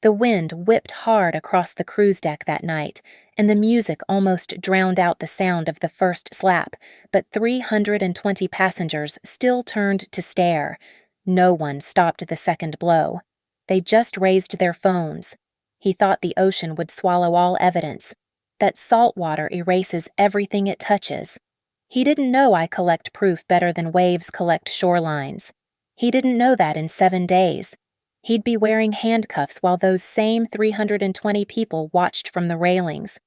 The wind whipped hard across the cruise deck that night, and the music almost drowned out the sound of the first slap, but 320 passengers still turned to stare. No one stopped the second blow. They just raised their phones. He thought the ocean would swallow all evidence, that salt water erases everything it touches. He didn't know I collect proof better than waves collect shorelines. He didn't know that in 7 days. He'd be wearing handcuffs while those same 320 people watched from the railings.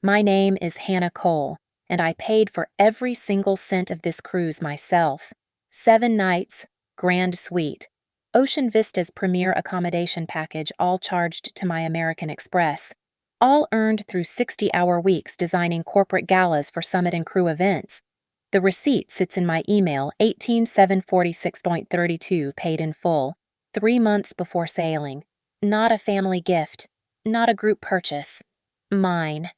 My name is Hannah Cole, and I paid for every single cent of this cruise myself. 7 nights, grand suite, Ocean Vista's premier accommodation package, all charged to my American Express, all earned through 60-hour weeks designing corporate galas for Summit and crew events. The receipt sits in my email, 18746.32, paid in full, 3 months before sailing. Not a family gift, not a group purchase. Mine.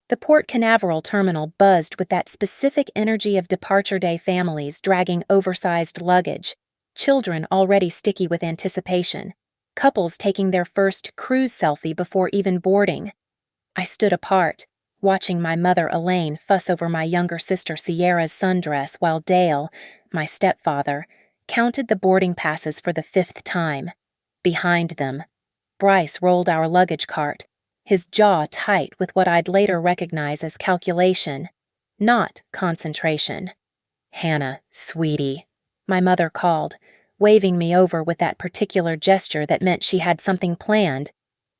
The Port Canaveral terminal buzzed with that specific energy of departure day families dragging oversized luggage, children already sticky with anticipation, couples taking their first cruise selfie before even boarding. I stood apart, watching my mother Elaine fuss over my younger sister Sierra's sundress while Dale, my stepfather, counted the boarding passes for the 5th time. Behind them, Bryce rolled our luggage cart, his jaw tight with what I'd later recognize as calculation, not concentration. "Hannah, sweetie," my mother called, waving me over with that particular gesture that meant she had something planned.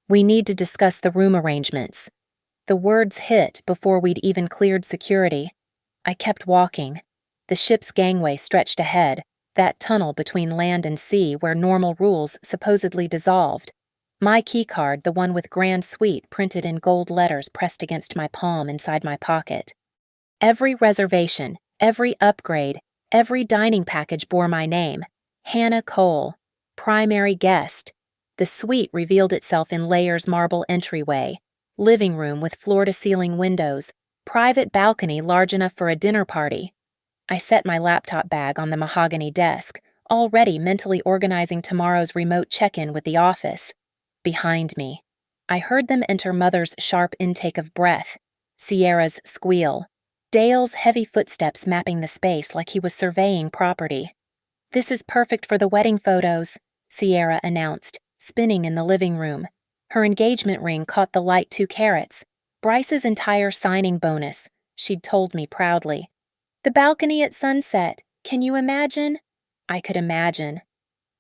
"We need to discuss the room arrangements." The words hit before we'd even cleared security. I kept walking. The ship's gangway stretched ahead, that tunnel between land and sea where normal rules supposedly dissolved. My keycard, the one with Grand Suite printed in gold letters pressed against my palm inside my pocket. Every reservation, every upgrade, every dining package bore my name, Hannah Cole, primary guest. The suite revealed itself in layers marble entryway, living room with floor-to-ceiling windows, private balcony large enough for a dinner party. I set my laptop bag on the mahogany desk, already mentally organizing tomorrow's remote check-in with the office. Behind me, I heard them enter Mother's sharp intake of breath, Sierra's squeal, Dale's heavy footsteps mapping the space like he was surveying property. "This is perfect for the wedding photos," Sierra announced, spinning in the living room. Her engagement ring caught the light 2 carats, Bryce's entire signing bonus, she'd told me proudly. "The balcony at sunset, can you imagine?" I could imagine.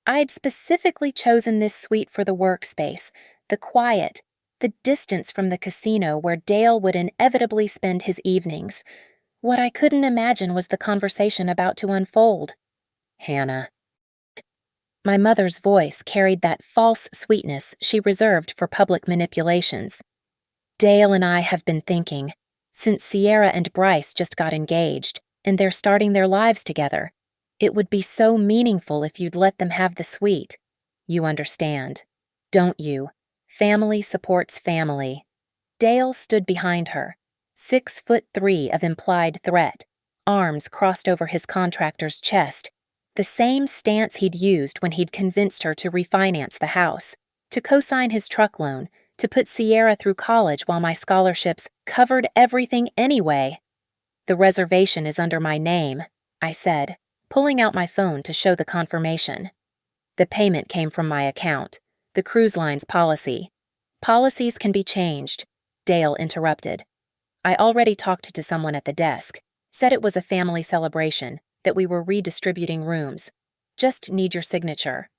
I'd specifically chosen this suite for the workspace, the quiet, the distance from the casino where Dale would inevitably spend his evenings. What I couldn't imagine was the conversation about to unfold. "Hannah." My mother's voice carried that false sweetness she reserved for public manipulations. "Dale and I have been thinking, since Sierra and Bryce just got engaged, and they're starting their lives together, it would be so meaningful if you'd let them have the suite. You understand, don't you? Family supports family." Dale stood behind her, 6'3" of implied threat, arms crossed over his contractor's chest, the same stance he'd used when he'd convinced her to refinance the house, to co-sign his truck loan, to put Sierra through college while my scholarships covered everything anyway. "The reservation is under my name," I said, pulling out my phone to show the confirmation. "The payment came from my account, the cruise line's policy. Policies can be changed," Dale interrupted. "I already talked to someone at the desk, said it was a family celebration, that we were redistributing rooms. Just need your signature."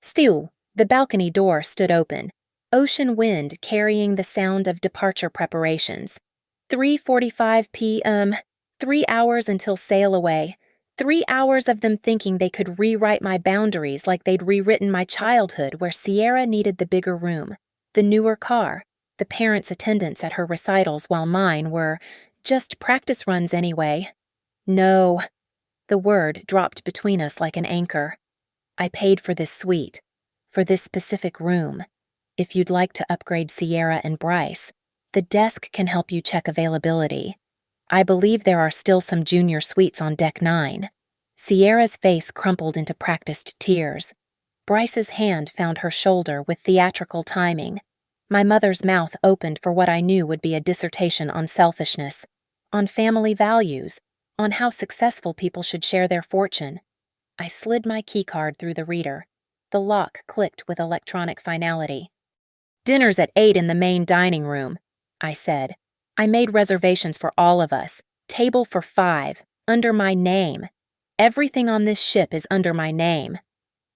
Still, the balcony door stood open, ocean wind carrying the sound of departure preparations. 3:45 p.m., 3 hours until sail away, 3 hours of them thinking they could rewrite my boundaries like they'd rewritten my childhood where Sierra needed the bigger room, the newer car, the parents' attendance at her recitals while mine were just practice runs anyway. "No." The word dropped between us like an anchor. "I paid for this suite, for this specific room. If you'd like to upgrade Sierra and Bryce, the desk can help you check availability. I believe there are still some junior suites on Deck 9. Sierra's face crumpled into practiced tears. Bryce's hand found her shoulder with theatrical timing. My mother's mouth opened for what I knew would be a dissertation on selfishness, on family values, on how successful people should share their fortune. I slid my keycard through the reader. The lock clicked with electronic finality. "Dinner's at 8 in the main dining room," I said. "I made reservations for all of us. Table for 5, under my name. Everything on this ship is under my name."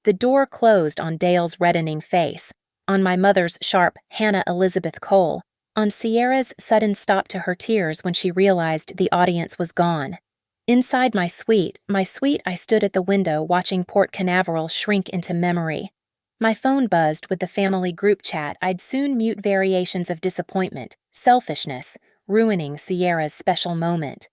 The door closed on Dale's reddening face, on my mother's sharp Hannah Elizabeth Cole, on Sierra's sudden stop to her tears when she realized the audience was gone. Inside my suite, I stood at the window watching Port Canaveral shrink into memory. My phone buzzed with the family group chat. I'd soon mute variations of disappointment, selfishness, ruining Sierra's special moment.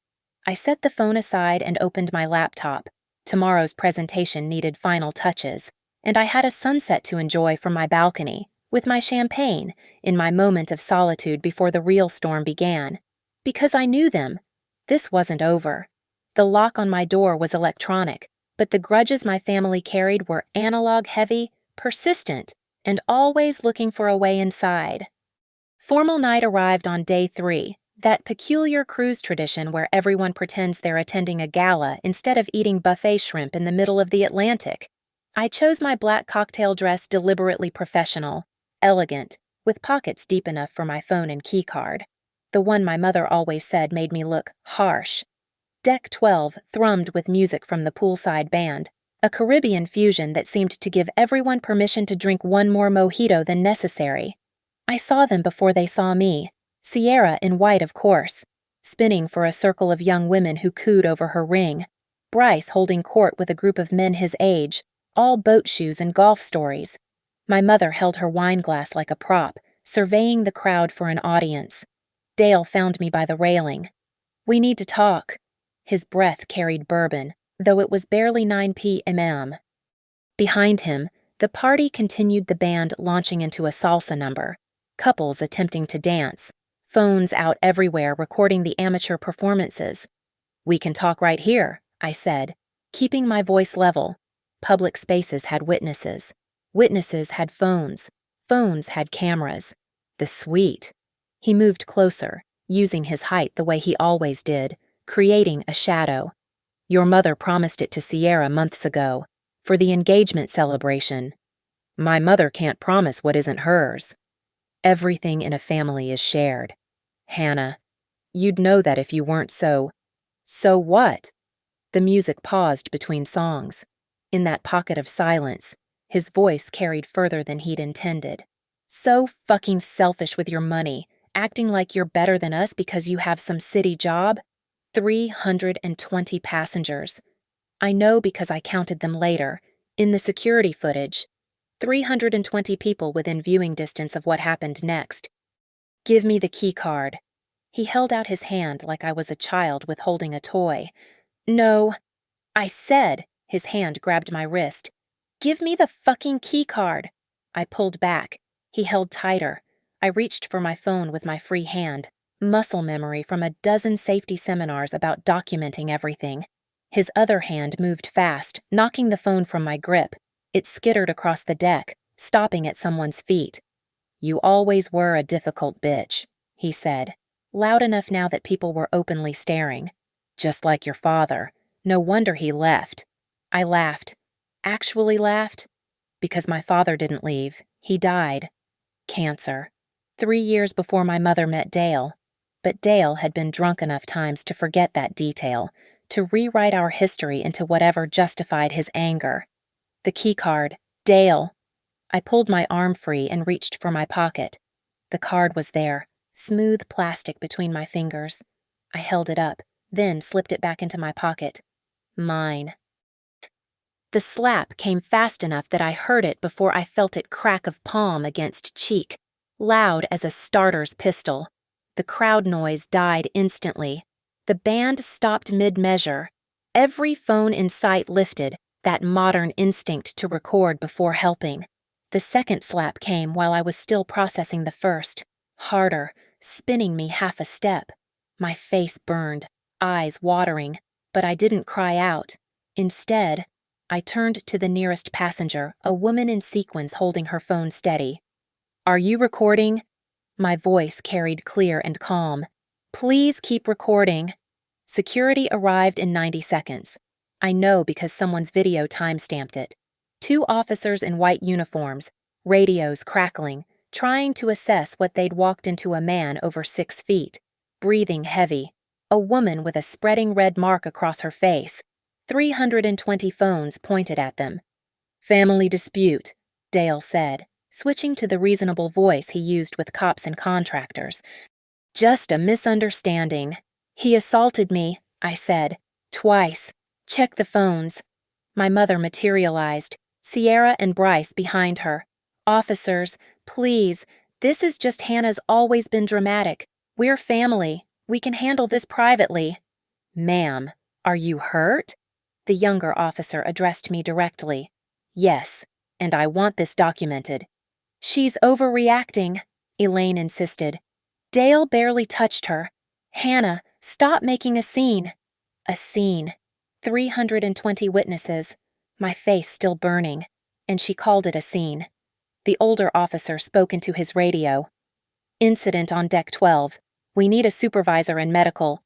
I set the phone aside and opened my laptop. Tomorrow's presentation needed final touches, and I had a sunset to enjoy from my balcony, with my champagne, in my moment of solitude before the real storm began. Because I knew them. This wasn't over. The lock on my door was electronic, but the grudges my family carried were analog-heavy, persistent, and always looking for a way inside. Formal night arrived on day 3, that peculiar cruise tradition where everyone pretends they're attending a gala instead of eating buffet shrimp in the middle of the Atlantic. I chose my black cocktail dress deliberately professional, elegant, with pockets deep enough for my phone and keycard. The one my mother always said made me look harsh. Deck 12 thrummed with music from the poolside band, a Caribbean fusion that seemed to give everyone permission to drink one more mojito than necessary. I saw them before they saw me, Sierra in white of course, spinning for a circle of young women who cooed over her ring, Bryce holding court with a group of men his age, all boat shoes and golf stories. My mother held her wine glass like a prop, surveying the crowd for an audience. Dale found me by the railing. "We need to talk." His breath carried bourbon, though it was barely 9 p.m. Behind him, the party continued, the band launching into a salsa number, couples attempting to dance, phones out everywhere recording the amateur performances. "We can talk right here," I said, keeping my voice level. Public spaces had witnesses. Witnesses had phones. Phones had cameras. The suite. He moved closer, using his height the way he always did, creating a shadow. "Your mother promised it to Sierra months ago, for the engagement celebration." "My mother can't promise what isn't hers." "Everything in a family is shared. Hannah, you'd know that if you weren't so..." "So what?" The music paused between songs. In that pocket of silence, his voice carried further than he'd intended. "So fucking selfish with your money, acting like you're better than us because you have some city job. 320 passengers. I know because I counted them later, in the security footage. 320 people within viewing distance of what happened next. Give me the key card." He held out his hand like I was a child withholding a toy. "No," I said. His hand grabbed my wrist. "Give me the fucking key card." I pulled back. He held tighter. I reached for my phone with my free hand, muscle memory from a dozen safety seminars about documenting everything. His other hand moved fast, knocking the phone from my grip. It skittered across the deck, stopping at someone's feet. "You always were a difficult bitch," he said, loud enough now that people were openly staring. "Just like your father. No wonder he left." I laughed. Actually laughed. Because my father didn't leave. He died. Cancer. 3 years before my mother met Dale. But Dale had been drunk enough times to forget that detail, to rewrite our history into whatever justified his anger. The keycard. Dale. I pulled my arm free and reached for my pocket. The card was there, smooth plastic between my fingers. I held it up, then slipped it back into my pocket. Mine. The slap came fast enough that I heard it before I felt it crack of palm against cheek, loud as a starter's pistol. The crowd noise died instantly. The band stopped mid-measure. Every phone in sight lifted, that modern instinct to record before helping. The second slap came while I was still processing the first, harder, spinning me half a step. My face burned, eyes watering, but I didn't cry out. Instead, I turned to the nearest passenger, a woman in sequins holding her phone steady. "Are you recording?" My voice carried clear and calm. "Please keep recording." Security arrived in 90 seconds. I know because someone's video time-stamped it. 2 officers in white uniforms, radios crackling, trying to assess what they'd walked into a man over 6 feet, breathing heavy, a woman with a spreading red mark across her face, 320 phones pointed at them. "Family dispute," Dale said, switching to the reasonable voice he used with cops and contractors. "Just a misunderstanding. He assaulted me," I said. "Twice. Check the phones." My mother materialized, Sierra and Bryce behind her. "Officers, please, this is just Hannah's always been dramatic. We're family. We can handle this privately." "Ma'am, are you hurt?" The younger officer addressed me directly. "Yes, and I want this documented." "She's overreacting," Elaine insisted. "Dale barely touched her. Hannah, stop making a scene." A scene. 320 witnesses. My face still burning. And she called it a scene. The older officer spoke into his radio. "Incident on deck 12. We need a supervisor and medical."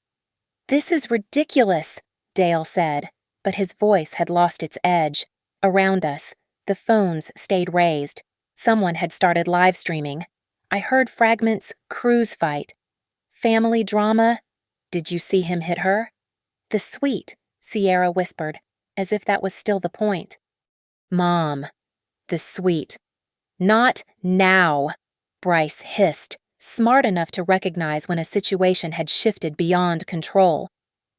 "This is ridiculous," Dale said, but his voice had lost its edge. Around us, the phones stayed raised. Someone had started live streaming. I heard fragments, "cruise fight." "Family drama." "Did you see him hit her?" "The suite," Sierra whispered, as if that was still the point. "Mom." "The suite." "Not now," Bryce hissed, smart enough to recognize when a situation had shifted beyond control.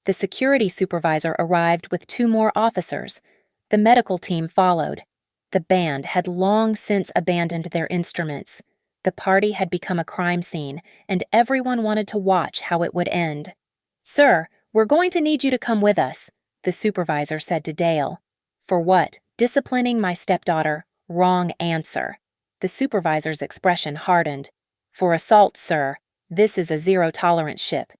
The security supervisor arrived with 2 more officers. The medical team followed. The band had long since abandoned their instruments. The party had become a crime scene, and everyone wanted to watch how it would end. "Sir, we're going to need you to come with us," the supervisor said to Dale. "For what? Disciplining my stepdaughter. Wrong answer." The supervisor's expression hardened. "For assault, sir. This is a zero-tolerance ship."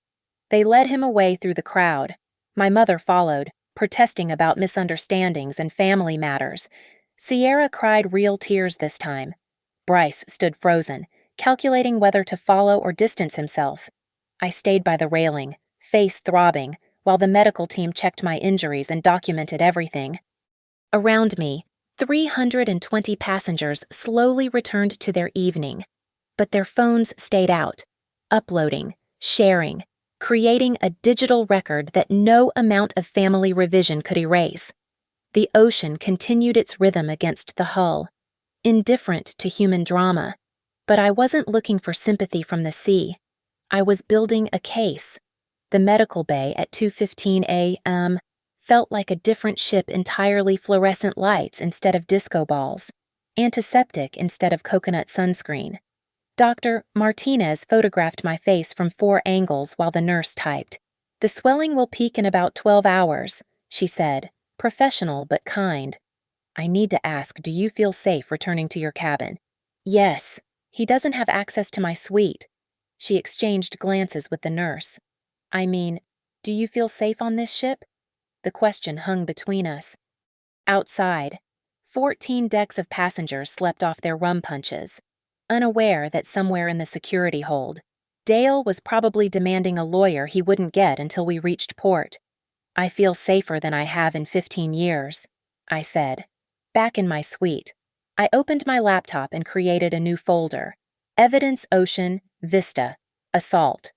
They led him away through the crowd. My mother followed, protesting about misunderstandings and family matters. Sierra cried real tears this time. Bryce stood frozen, calculating whether to follow or distance himself. I stayed by the railing, face throbbing, while the medical team checked my injuries and documented everything. Around me, 320 passengers slowly returned to their evening, but their phones stayed out, uploading, sharing, creating a digital record that no amount of family revision could erase. The ocean continued its rhythm against the hull, indifferent to human drama, but I wasn't looking for sympathy from the sea. I was building a case. The medical bay at 2:15 a.m. felt like a different ship, entirely fluorescent lights instead of disco balls, antiseptic instead of coconut sunscreen. Dr. Martinez photographed my face from 4 angles while the nurse typed. "The swelling will peak in about 12 hours, she said, professional but kind. "I need to ask, do you feel safe returning to your cabin?" "Yes. He doesn't have access to my suite." She exchanged glances with the nurse. "I mean, do you feel safe on this ship?" The question hung between us. Outside, 14 decks of passengers slept off their rum punches, unaware that somewhere in the security hold, Dale was probably demanding a lawyer he wouldn't get until we reached port. "I feel safer than I have in 15 years, I said. Back in my suite, I opened my laptop and created a new folder. Evidence Ocean, Vista, Assault.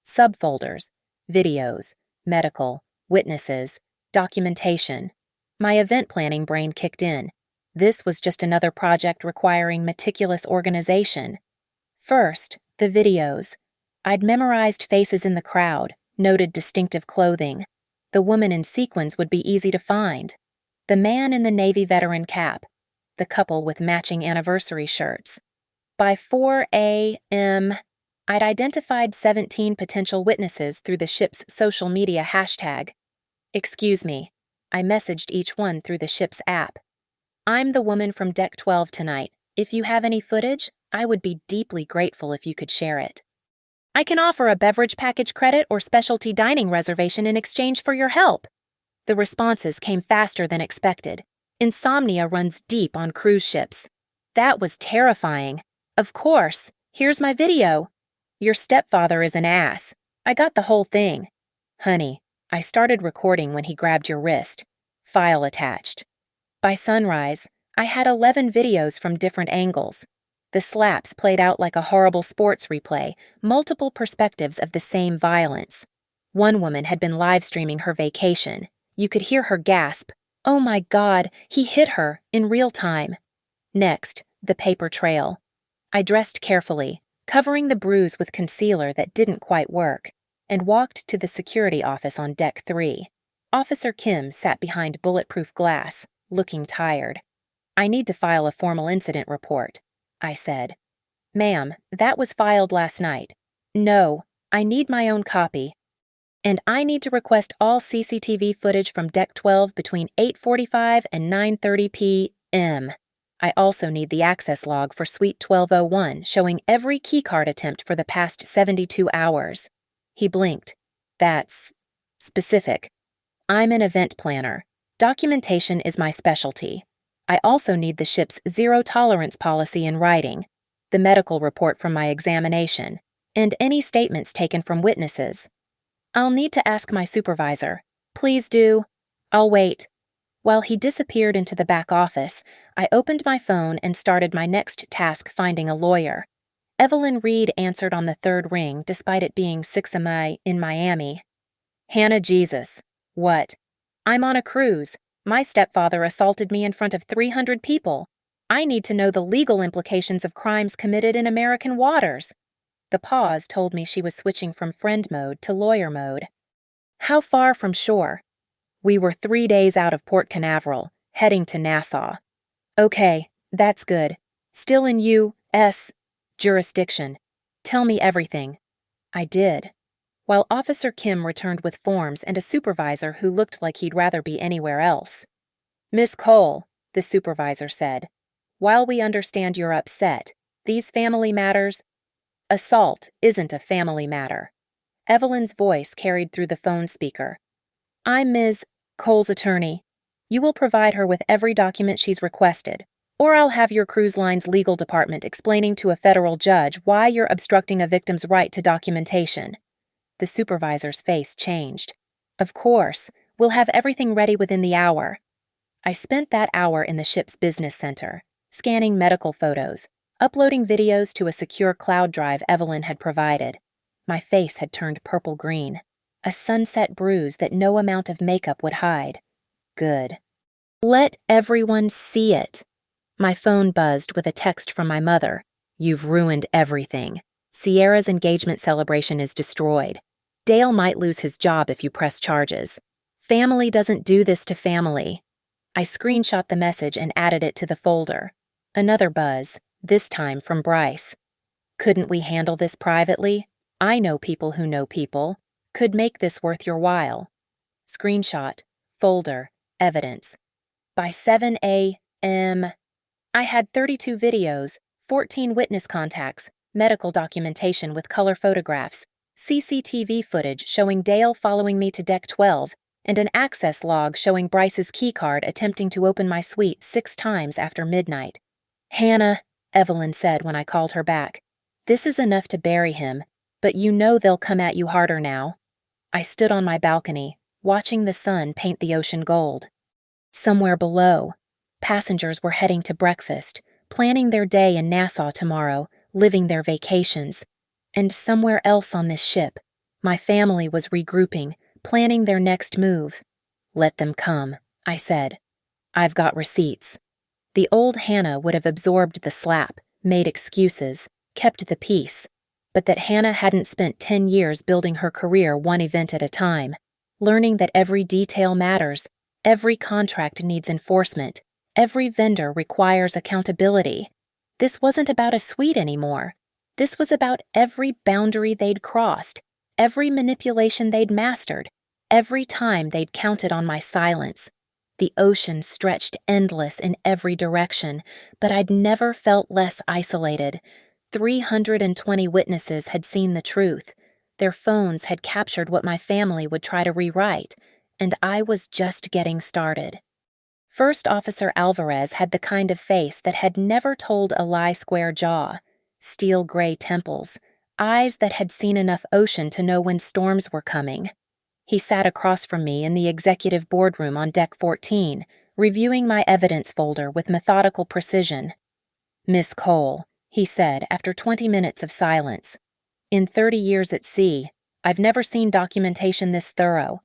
Subfolders, Videos, Medical, Witnesses, Documentation. My event planning brain kicked in. This was just another project requiring meticulous organization. First, the videos. I'd memorized faces in the crowd, noted distinctive clothing. The woman in sequins would be easy to find. The man in the Navy veteran cap. The couple with matching anniversary shirts. By 4 a.m., I'd identified 17 potential witnesses through the ship's social media hashtag. "Excuse me," I messaged each one through the ship's app. "I'm the woman from Deck 12 tonight. If you have any footage, I would be deeply grateful if you could share it. I can offer a beverage package credit or specialty dining reservation in exchange for your help." The responses came faster than expected. Insomnia runs deep on cruise ships. That was terrifying. Of course. Here's my video. Your stepfather is an ass. I got the whole thing. Honey, I started recording when he grabbed your wrist. File attached. By sunrise, I had 11 videos from different angles. The slaps played out like a horrible sports replay, multiple perspectives of the same violence. One woman had been live streaming her vacation. You could hear her gasp, "Oh my God, he hit her," in real time. Next, the paper trail. I dressed carefully, covering the bruise with concealer that didn't quite work, and walked to the security office on deck 3. Officer Kim sat behind bulletproof glass, looking tired. "I need to file a formal incident report," I said. "Ma'am, that was filed last night." "No, I need my own copy. And I need to request all CCTV footage from Deck 12 between 8:45 and 9:30 p.m. I also need the access log for Suite 1201 showing every keycard attempt for the past 72 hours. He blinked. "That's specific. I'm an event planner. Documentation is my specialty. I also need the ship's zero-tolerance policy in writing, the medical report from my examination, and any statements taken from witnesses. I'll need to ask my supervisor. Please do. I'll wait." While he disappeared into the back office, I opened my phone and started my next task finding a lawyer. Evelyn Reed answered on the third ring despite it being 6 a.m. in Miami. "Hannah Jesus." "What?" "I'm on a cruise. My stepfather assaulted me in front of 300 people. I need to know the legal implications of crimes committed in American waters." The pause told me she was switching from friend mode to lawyer mode. "How far from shore?" "We were 3 days out of Port Canaveral, heading to Nassau." "Okay, that's good. Still in U.S. jurisdiction. Tell me everything." I did, while Officer Kim returned with forms and a supervisor who looked like he'd rather be anywhere else. "Miss Cole," the supervisor said, "while we understand you're upset, these family matters—" "Assault isn't a family matter." Evelyn's voice carried through the phone speaker. "I'm Ms. Cole's attorney. You will provide her with every document she's requested, or I'll have your cruise line's legal department explaining to a federal judge why you're obstructing a victim's right to documentation." The supervisor's face changed. "Of course, we'll have everything ready within the hour." I spent that hour in the ship's business center, scanning medical photos, uploading videos to a secure cloud drive Evelyn had provided. My face had turned purple-green, a sunset bruise that no amount of makeup would hide. Good. "Let everyone see it." My phone buzzed with a text from my mother. "You've ruined everything. Sierra's engagement celebration is destroyed. Dale might lose his job if you press charges. Family doesn't do this to family." I screenshot the message and added it to the folder. Another buzz, this time from Bryce. "Couldn't we handle this privately? I know people who know people. Could make this worth your while." Screenshot, folder, evidence. By 7 a.m., I had 32 videos, 14 witness contacts, medical documentation with color photographs, CCTV footage showing Dale following me to Deck 12, and an access log showing Bryce's keycard attempting to open my suite 6 times after midnight. "Hannah," Evelyn said when I called her back, "this is enough to bury him, but you know they'll come at you harder now." I stood on my balcony, watching the sun paint the ocean gold. Somewhere below, passengers were heading to breakfast, planning their day in Nassau tomorrow, living their vacations. And somewhere else on this ship, my family was regrouping, planning their next move. "Let them come," I said. "I've got receipts." The old Hannah would have absorbed the slap, made excuses, kept the peace, but that Hannah hadn't spent 10 years building her career one event at a time, learning that every detail matters, every contract needs enforcement, every vendor requires accountability. This wasn't about a suite anymore. This was about every boundary they'd crossed, every manipulation they'd mastered, every time they'd counted on my silence. The ocean stretched endless in every direction, but I'd never felt less isolated. 320 witnesses had seen the truth. Their phones had captured what my family would try to rewrite, and I was just getting started. First Officer Alvarez had the kind of face that had never told a lie, square jaw, steel gray temples, eyes that had seen enough ocean to know when storms were coming. He sat across from me in the executive boardroom on Deck 14, reviewing my evidence folder with methodical precision. "Miss Cole," he said after 20 minutes of silence, "in 30 years at sea, I've never seen documentation this thorough.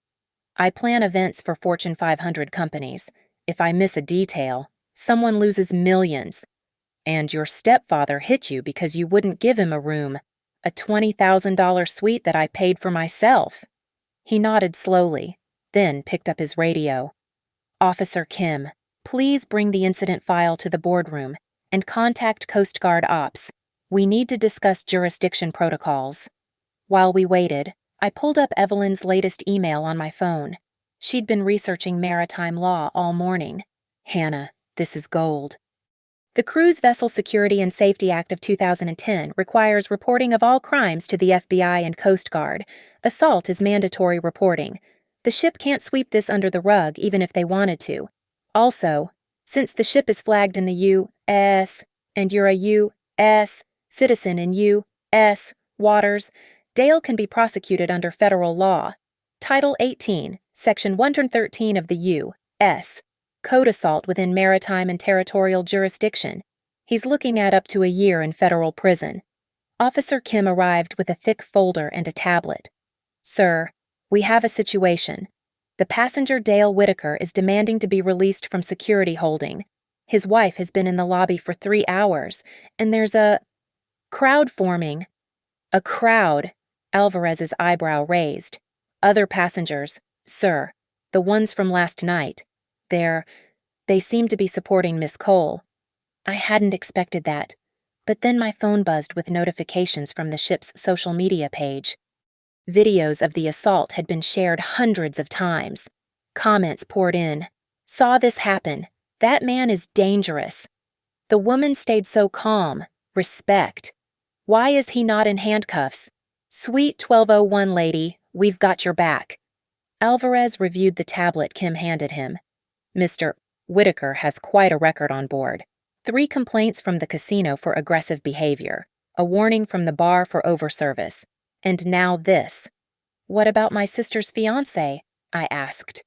I plan events for Fortune 500 companies. If I miss a detail, someone loses millions. And your stepfather hit you because you wouldn't give him a room, a $20,000 suite that I paid for myself." He nodded slowly, then picked up his radio. "Officer Kim, please bring the incident file to the boardroom and contact Coast Guard Ops. We need to discuss jurisdiction protocols." While we waited, I pulled up Evelyn's latest email on my phone. She'd been researching maritime law all morning. "Hannah, this is gold." The Cruise Vessel Security and Safety Act of 2010 requires reporting of all crimes to the FBI and Coast Guard. Assault is mandatory reporting. The ship can't sweep this under the rug even if they wanted to. Also, since the ship is flagged in the U.S. and you're a U.S. citizen in U.S. waters, Dale can be prosecuted under federal law. Title 18, Section 113 of the U.S. Code assault within maritime and territorial jurisdiction. He's looking at up to a year in federal prison. Officer Kim arrived with a thick folder and a tablet. "Sir, we have a situation. The passenger Dale Whitaker is demanding to be released from security holding. His wife has been in the lobby for 3 hours, and there's a crowd forming." "A crowd?" Alvarez's eyebrow raised. "Other passengers, sir, the ones from last night. They seem to be supporting Miss Cole." I hadn't expected that, but then my phone buzzed with notifications from the ship's social media page. Videos of the assault had been shared hundreds of times. Comments poured in. "Saw this happen. That man is dangerous. The woman stayed so calm. Respect. Why is he not in handcuffs? Suite 1201 lady, we've got your back." Alvarez reviewed the tablet Kim handed him. "Mr. Whitaker has quite a record on board. 3 complaints from the casino for aggressive behavior, a warning from the bar for overservice, and now this." "What about my sister's fiancé?" I asked.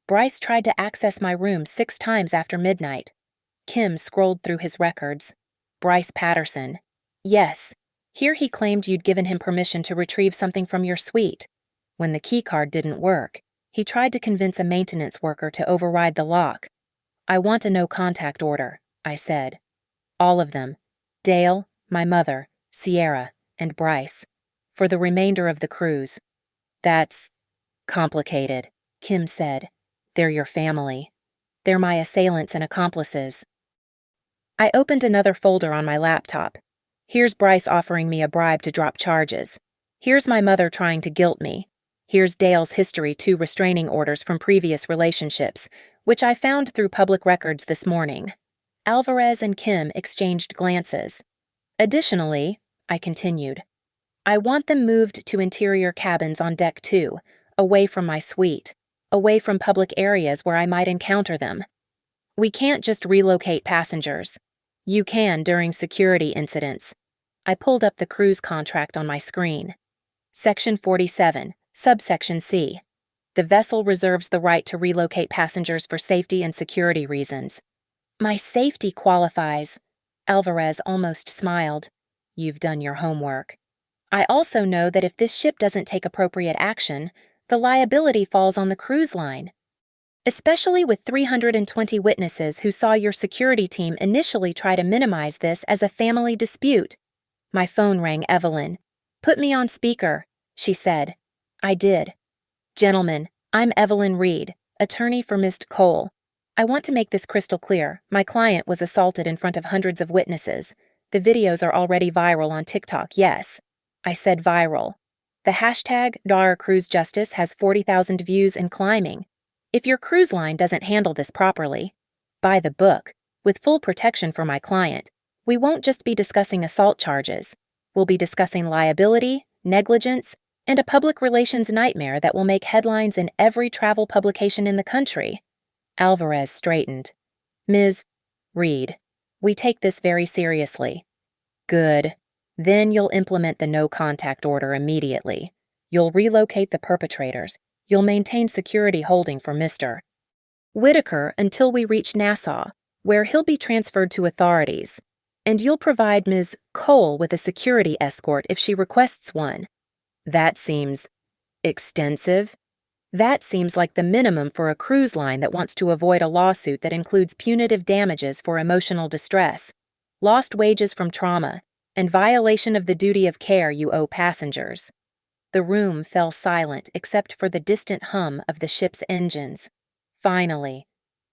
"Bryce tried to access my room 6 times after midnight." Kim scrolled through his records. "Bryce Patterson. Yes. Here he claimed you'd given him permission to retrieve something from your suite. When the keycard didn't work, he tried to convince a maintenance worker to override the lock. I want a no-contact order," I said. "All of them. Dale, my mother, Sierra, and Bryce. For the remainder of the cruise." "That's complicated," Kim said. "They're your family. They're my assailants and accomplices." I opened another folder on my laptop. Here's Bryce offering me a bribe to drop charges. Here's my mother trying to guilt me. Here's Dale's history 2 restraining orders from previous relationships, which I found through public records this morning. Alvarez and Kim exchanged glances. "Additionally," I continued, "I want them moved to interior cabins on Deck 2, away from my suite, away from public areas where I might encounter them. We can't just relocate passengers. You can during security incidents." I pulled up the cruise contract on my screen. Section 47, subsection C. The vessel reserves the right to relocate passengers for safety and security reasons. "My safety qualifies." Alvarez almost smiled. "You've done your homework. I also know that if this ship doesn't take appropriate action, the liability falls on the cruise line. Especially with 320 witnesses who saw your security team initially try to minimize this as a family dispute." My phone rang Evelyn. "Put me on speaker," she said. I did. "Gentlemen, I'm Evelyn Reed, attorney for Miss Cole. I want to make this crystal clear. My client was assaulted in front of hundreds of witnesses. The videos are already viral on TikTok, yes." I said viral. "The hashtag #DarCruiseJustice has 40,000 views and climbing. If your cruise line doesn't handle this properly, by the book, with full protection for my client, we won't just be discussing assault charges. We'll be discussing liability, negligence, and a public relations nightmare that will make headlines in every travel publication in the country." Alvarez straightened. Ms. Reed, we take this very seriously. Good. Then you'll implement the no-contact order immediately. You'll relocate the perpetrators. You'll maintain security holding for Mr. Whitaker until we reach Nassau, where he'll be transferred to authorities. And you'll provide Ms. Cole with a security escort if she requests one. That seems extensive. That seems like the minimum for a cruise line that wants to avoid a lawsuit that includes punitive damages for emotional distress, lost wages from trauma, and violation of the duty of care you owe passengers. The room fell silent except for the distant hum of the ship's engines. Finally,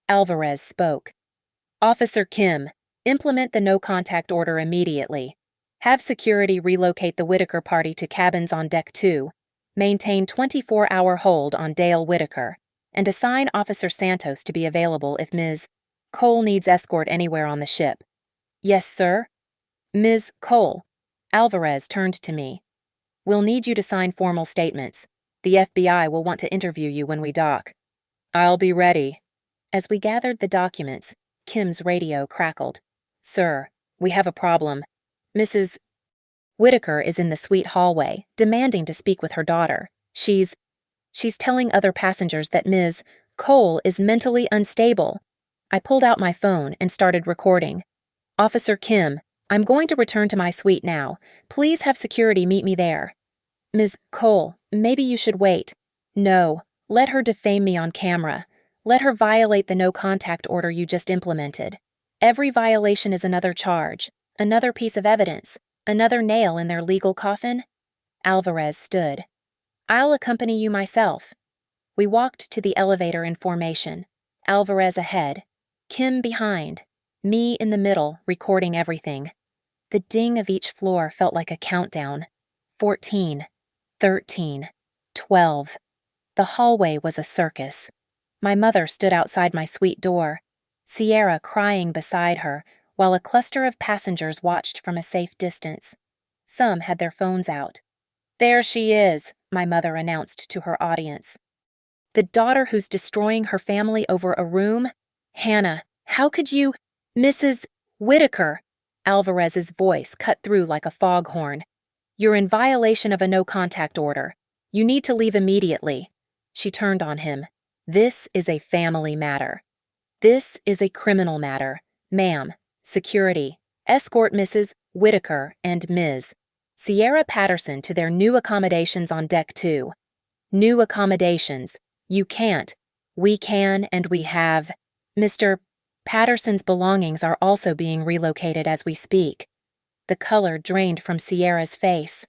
Alvarez spoke. Officer Kim, implement the no-contact order immediately. Have security relocate the Whitaker party to cabins on Deck 2. Maintain 24-hour hold on Dale Whitaker, and assign Officer Santos to be available if Ms. Cole needs escort anywhere on the ship. Yes, sir. Ms. Cole. Alvarez turned to me. We'll need you to sign formal statements. The FBI will want to interview you when we dock. I'll be ready. As we gathered the documents, Kim's radio crackled. Sir, we have a problem. Mrs. Whitaker is in the suite hallway, demanding to speak with her daughter. She's telling other passengers that Ms. Cole is mentally unstable. I pulled out my phone and started recording. Officer Kim, I'm going to return to my suite now. Please have security meet me there. Ms. Cole, maybe you should wait. No, let her defame me on camera. Let her violate the no-contact order you just implemented. Every violation is another charge, another piece of evidence, another nail in their legal coffin. Alvarez stood. I'll accompany you myself. We walked to the elevator in formation, Alvarez ahead, Kim behind, me in the middle, recording everything. The ding of each floor felt like a countdown. 14, 13, 12. The hallway was a circus. My mother stood outside my suite door, Sierra crying beside her, while a cluster of passengers watched from a safe distance. Some had their phones out. There she is, my mother announced to her audience. The daughter who's destroying her family over a room? Hannah, how could you— Mrs. Whitaker! Alvarez's voice cut through like a foghorn. You're in violation of a no-contact order. You need to leave immediately. She turned on him. This is a family matter. This is a criminal matter. Ma'am, security, escort Mrs. Whitaker and Ms. Sierra Patterson to their new accommodations on Deck 2. New accommodations. You can't. We can and we have. Mr. Patterson's belongings are also being relocated as we speak. The color drained from Sierra's face.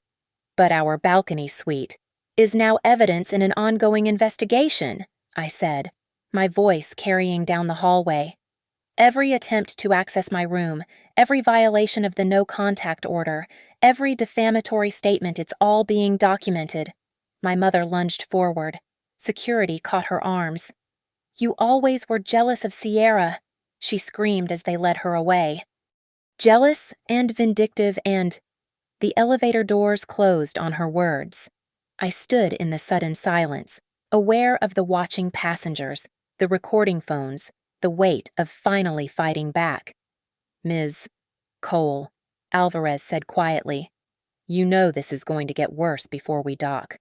But our balcony suite is now evidence in an ongoing investigation, I said, my voice carrying down the hallway. Every attempt to access my room, every violation of the no-contact order, every defamatory statement, it's all being documented. My mother lunged forward. Security caught her arms. You always were jealous of Sierra, she screamed as they led her away. Jealous and vindictive and— The elevator doors closed on her words. I stood in the sudden silence, aware of the watching passengers, the recording phones, the weight of finally fighting back. Ms. Cole, Alvarez said quietly, you know this is going to get worse before we dock.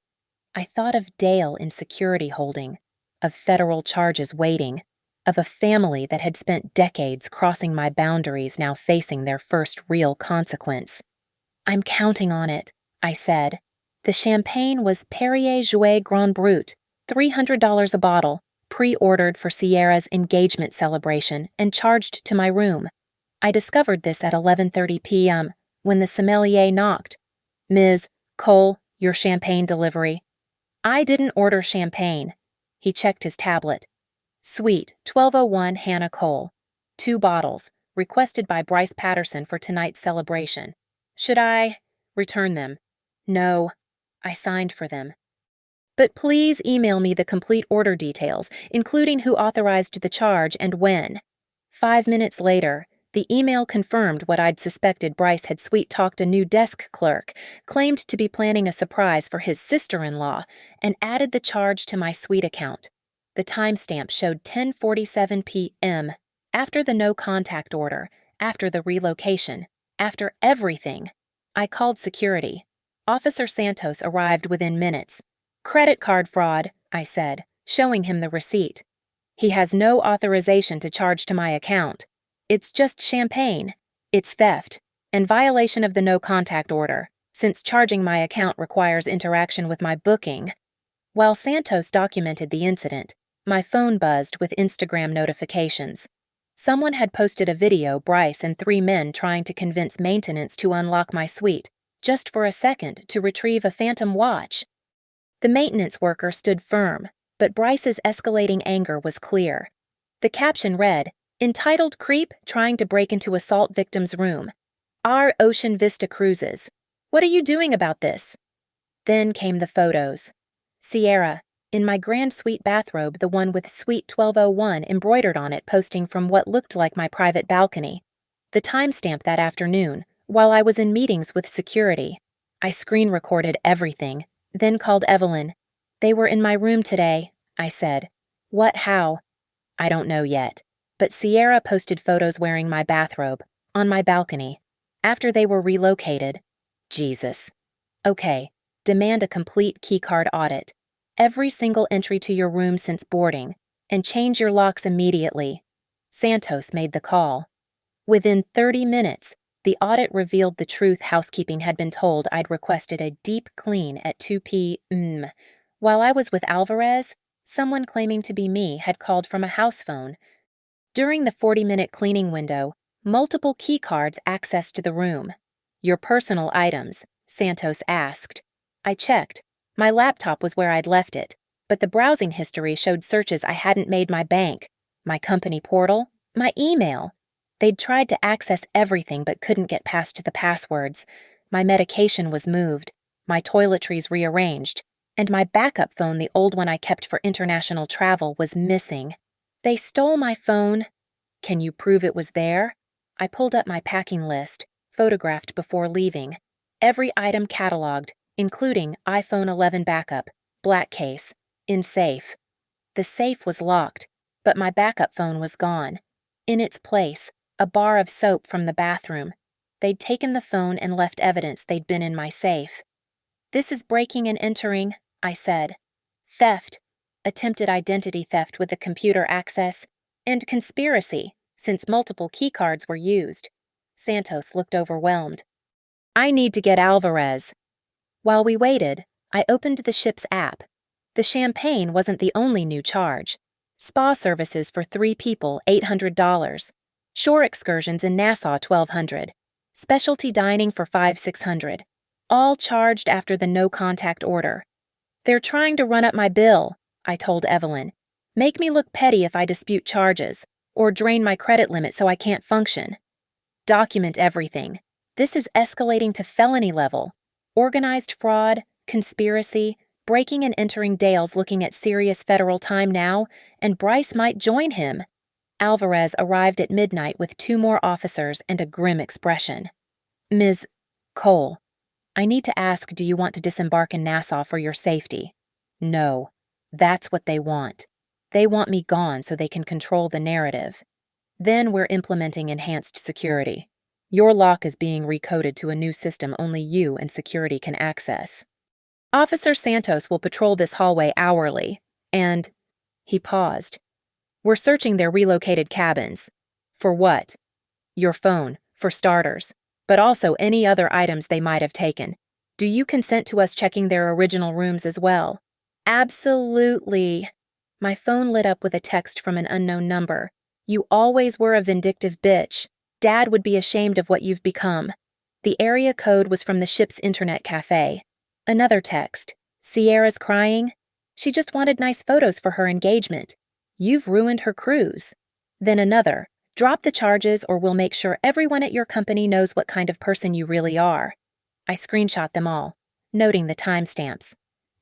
I thought of Dale in security holding, of federal charges waiting, of a family that had spent decades crossing my boundaries now facing their first real consequence. I'm counting on it, I said. The champagne was Perrier Jouet Grand Brut, $300 a bottle, pre-ordered for Sierra's engagement celebration and charged to my room. I discovered this at 11:30 p.m. when the sommelier knocked. Ms. Cole, your champagne delivery. I didn't order champagne. He checked his tablet. Suite 1201 Hannah Cole. 2 bottles, requested by Bryce Patterson for tonight's celebration. Should I return them? No. I signed for them. But please email me the complete order details, including who authorized the charge and when. 5 minutes later, the email confirmed what I'd suspected. Bryce had sweet-talked a new desk clerk, claimed to be planning a surprise for his sister-in-law, and added the charge to my suite account. The timestamp showed 10:47 p.m., after the no contact order, after the relocation, after everything. I called security. Officer Santos arrived within minutes. "Credit card fraud," I said, showing him the receipt. "He has no authorization to charge to my account. It's just champagne. It's theft, and violation of the no contact order, since charging my account requires interaction with my booking." While Santos documented the incident, my phone buzzed with Instagram notifications. Someone had posted a video Bryce and 3 men trying to convince maintenance to unlock my suite, just for a second, to retrieve a phantom watch. The maintenance worker stood firm, but Bryce's escalating anger was clear. The caption read, "Entitled creep trying to break into assault victim's room. Our Ocean Vista Cruises. What are you doing about this?" Then came the photos. Sierra, in my grand suite bathrobe, the one with Suite 1201 embroidered on it, posting from what looked like my private balcony. The timestamp that afternoon, while I was in meetings with security. I screen recorded everything, then called Evelyn. "They were in my room today," I said. "What, how?" "I don't know yet, but Sierra posted photos wearing my bathrobe, on my balcony, after they were relocated." Jesus. "Okay, demand a complete keycard audit. Every single entry to your room since boarding, and change your locks immediately." Santos made the call. Within 30 minutes, the audit revealed the truth housekeeping had been told. I'd requested a deep clean at 2 p.m. While I was with Alvarez, someone claiming to be me had called from a house phone. During the 40-minute cleaning window, multiple keycards accessed the room. "Your personal items?" Santos asked. I checked. My laptop was where I'd left it, but the browsing history showed searches I hadn't made: my bank, my company portal, my email. They'd tried to access everything but couldn't get past the passwords. My medication was moved, my toiletries rearranged, and my backup phone, the old one I kept for international travel, was missing. "They stole my phone." "Can you prove it was there?" I pulled up my packing list, photographed before leaving. Every item cataloged, including iPhone 11 backup, black case, in safe. The safe was locked, but my backup phone was gone. In its place, a bar of soap from the bathroom. They'd taken the phone and left evidence they'd been in my safe. "This is breaking and entering," I said. "Theft, attempted identity theft with the computer access, and conspiracy, since multiple keycards were used." Santos looked overwhelmed. "I need to get Alvarez." While we waited, I opened the ship's app. The champagne wasn't the only new charge. Spa services for 3 people, $800. Shore excursions in Nassau, $1,200. Specialty dining for $500-600. All charged after the no-contact order. "They're trying to run up my bill," I told Evelyn. "Make me look petty if I dispute charges, or drain my credit limit so I can't function." "Document everything. This is escalating to felony level. Organized fraud, conspiracy, breaking and entering. Dale's looking at serious federal time now, and Bryce might join him." Alvarez arrived at midnight with 2 more officers and a grim expression. "Ms. Cole, I need to ask, do you want to disembark in Nassau for your safety?" "No. That's what they want. They want me gone so they can control the narrative. Then we're implementing enhanced security. Your lock is being recoded to a new system only you and security can access. Officer Santos will patrol this hallway hourly, and..." He paused. "We're searching their relocated cabins." "For what?" "Your phone, for starters, but also any other items they might have taken. Do you consent to us checking their original rooms as well?" "Absolutely." My phone lit up with a text from an unknown number. "You always were a vindictive bitch. Dad would be ashamed of what you've become." The area code was from the ship's internet cafe. Another text. "Sierra's crying? She just wanted nice photos for her engagement. You've ruined her cruise." Then another. "Drop the charges or we'll make sure everyone at your company knows what kind of person you really are." I screenshot them all, noting the timestamps.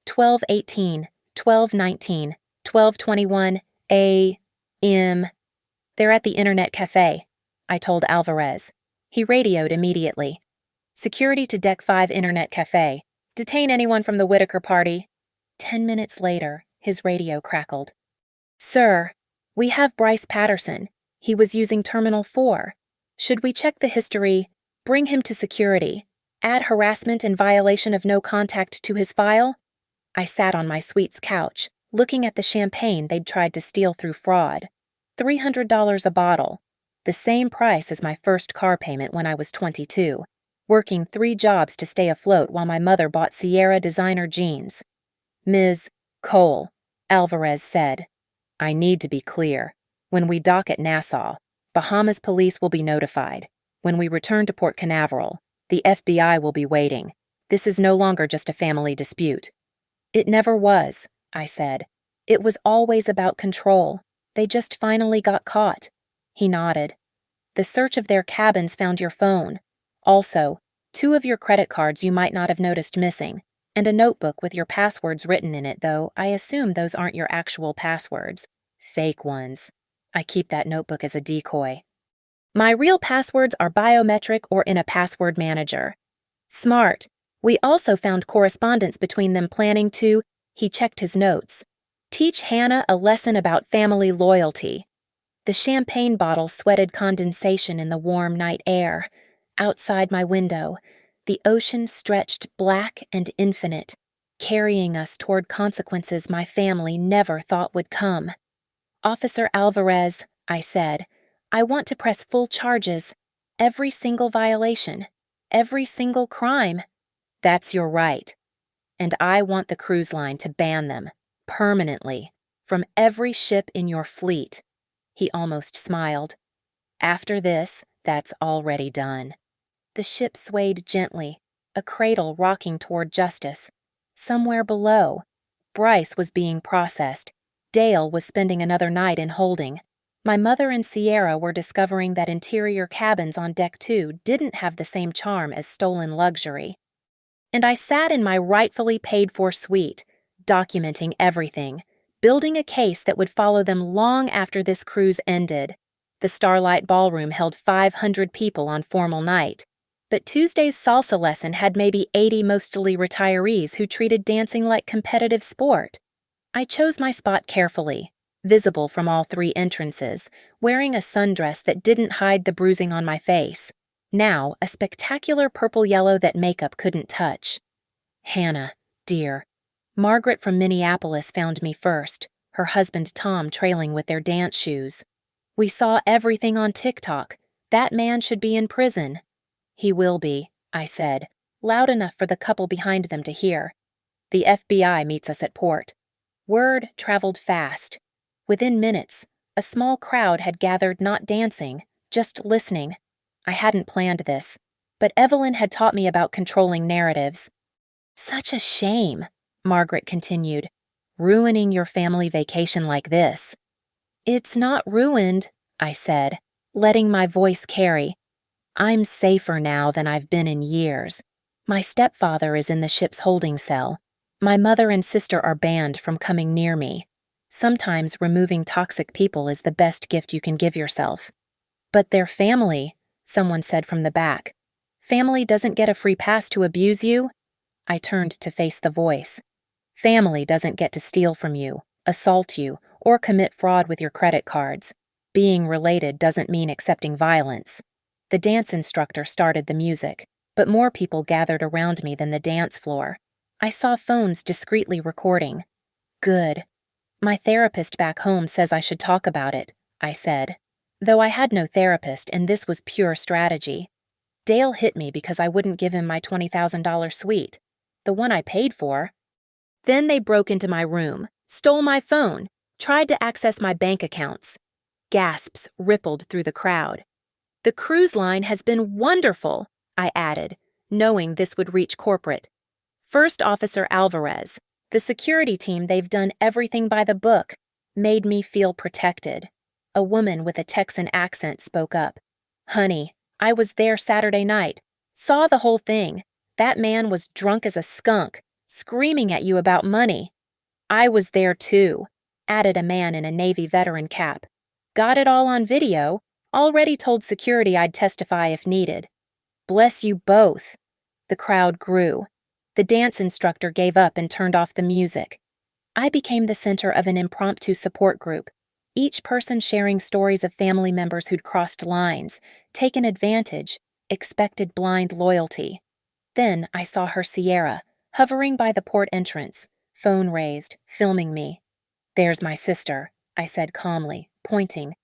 12:18, 12:19, 12:21 a.m. "They're at the internet cafe," I told Alvarez. He radioed immediately. "Security to Deck 5 Internet Cafe. Detain anyone from the Whitaker party." 10 minutes later, his radio crackled. Sir, we have Bryce Patterson. He was using Terminal 4. Should we check the history, bring him to security, add harassment and violation of no contact to his file? I sat on my suite's couch, looking at the champagne they'd tried to steal through fraud. $300 a bottle, the same price as my first car payment when I was 22, working 3 jobs to stay afloat while my mother bought Sierra designer jeans. Ms. Cole, Alvarez said, I need to be clear. When we dock at Nassau, Bahamas police will be notified. When we return to Port Canaveral, the FBI will be waiting. This is no longer just a family dispute. It never was, I said. It was always about control. They just finally got caught. He nodded. The search of their cabins found your phone. Also, 2 of your credit cards you might not have noticed missing, and a notebook with your passwords written in it, though I assume those aren't your actual passwords. Fake ones. I keep that notebook as a decoy. My real passwords are biometric or in a password manager. Smart. We also found correspondence between them planning to, he checked his notes, teach Hannah a lesson about family loyalty. The champagne bottle sweated condensation in the warm night air. Outside my window, the ocean stretched black and infinite, carrying us toward consequences my family never thought would come. Officer Alvarez, I said, I want to press full charges. Every single violation. Every single crime. That's your right. And I want the cruise line to ban them, permanently, from every ship in your fleet. He almost smiled. After this, that's already done. The ship swayed gently, a cradle rocking toward justice. Somewhere below, Bryce was being processed. Dale was spending another night in holding. My mother and Sierra were discovering that interior cabins on Deck 2 didn't have the same charm as stolen luxury. And I sat in my rightfully paid-for suite, documenting everything, building a case that would follow them long after this cruise ended. The Starlight Ballroom held 500 people on formal night, but Tuesday's salsa lesson had maybe 80 mostly retirees who treated dancing like competitive sport. I chose my spot carefully, visible from all 3 entrances, wearing a sundress that didn't hide the bruising on my face. Now, a spectacular purple-yellow that makeup couldn't touch. Hannah, dear. Margaret from Minneapolis found me first, her husband Tom trailing with their dance shoes. We saw everything on TikTok. That man should be in prison. He will be, I said, loud enough for the couple behind them to hear. The FBI meets us at port. Word traveled fast. Within minutes, a small crowd had gathered not dancing, just listening. I hadn't planned this, but Evelyn had taught me about controlling narratives. Such a shame, Margaret continued, ruining your family vacation like this. It's not ruined, I said, letting my voice carry. I'm safer now than I've been in years. My stepfather is in the ship's holding cell. My mother and sister are banned from coming near me. Sometimes removing toxic people is the best gift you can give yourself. But their family, someone said from the back. Family doesn't get a free pass to abuse you? I turned to face the voice. Family doesn't get to steal from you, assault you, or commit fraud with your credit cards. Being related doesn't mean accepting violence. The dance instructor started the music, but more people gathered around me than the dance floor. I saw phones discreetly recording. Good. My therapist back home says I should talk about it, I said. Though I had no therapist and this was pure strategy. Dale hit me because I wouldn't give him my $20,000 suite, the one I paid for. Then they broke into my room, stole my phone, tried to access my bank accounts. Gasps rippled through the crowd. The cruise line has been wonderful, I added, knowing this would reach corporate. First Officer Alvarez, the security team, they've done everything by the book, made me feel protected. A woman with a Texan accent spoke up. Honey, I was there Saturday night. Saw the whole thing. That man was drunk as a skunk, screaming at you about money. I was there too, added a man in a Navy veteran cap. Got it all on video. Already told security I'd testify if needed. Bless you both. The crowd grew. The dance instructor gave up and turned off the music. I became the center of an impromptu support group, each person sharing stories of family members who'd crossed lines, taken advantage, expected blind loyalty. Then I saw her Sierra, hovering by the port entrance, phone raised, filming me. "There's my sister," I said calmly, pointing.